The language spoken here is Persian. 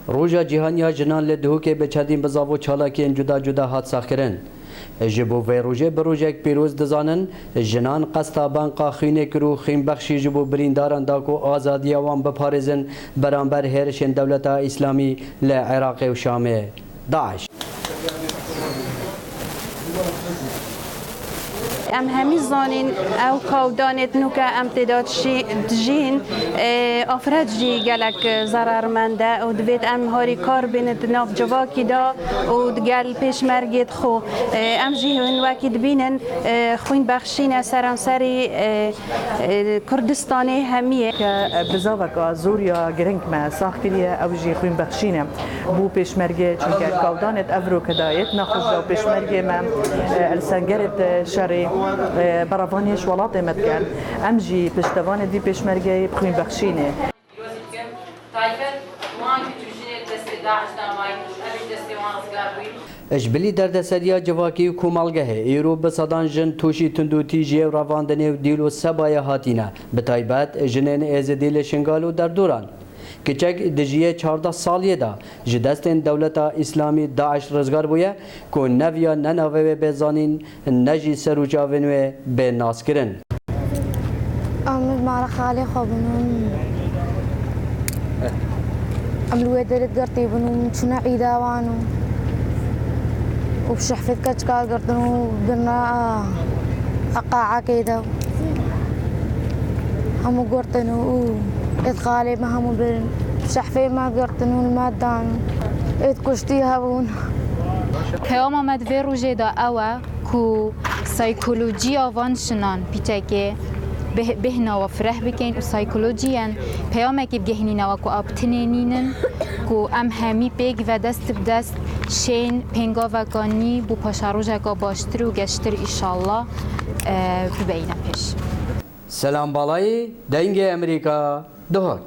روژا جیهانیا جنان لدهوک به چدین بزاو چالاکین جدا جدا هات ساخرن. جبو و روژه بروژک پیروز دزانن جنان قصتابان قاخینه کرو خیم بخشی جبو برینداران داکو آزادی وان بپارزن برانبر هرشن دولت اسلامی لعراق و شام داعش. ام همی زانین او کودانت نوکا امتداد جین افراد جی گلک ضررمنده و دوید ام هاری کار بینت ناف جواکی دا و دگل پیش مرگت خو ام جی هن وکید بینن خوین بخشین سرانسری کردستانی همیه بزاوک زوریا گرنگ ما ساخ کریه او جی خوین بخشینه بو پیش مرگه چونکه کودانت افرو کدایت نخوش دو پیش مرگه ما السنگرت شری برافانیش ولاتی مدکن امجی پشتوان دی پیشمرگی بخوین بخشینه اجبلی دردسریا جواکی و کومالگه ایرو بسادان جن توشی تندوتی جیو رواندنه و دیلو سبای هاتینه بتایبت جنین ازدیل شنگالو در دوران کچک دجیه 14 سالیه دا جدستن دولت اسلامی داعش رزگار بویه که نویا ننوه بزانین نجی سروچاونوه به ناس کرن. آمد مارا خالی خوابنون عملوه درد قرطي بنو شنا عيداوانو وبشحفت كتكال قرطنو برنا أقاعة كيدا همو قرطنو ادخالي ما همو بشحفي ما قرطنو المادانو ادكشتي هبون پیام آمد و روژه دا اوه که سایکولوژی آوان شنان پیچه بهنا و فرح بکن و سایکولوژیان پیامه که بگهنین و که آبتنینین که ام همی پیگ و دست بدست شین پنگا و گانی بو پاشاروژه که باشتر و گشتر ایشالله ببینه پیش. سلام بالای دنگ امریکا دهک.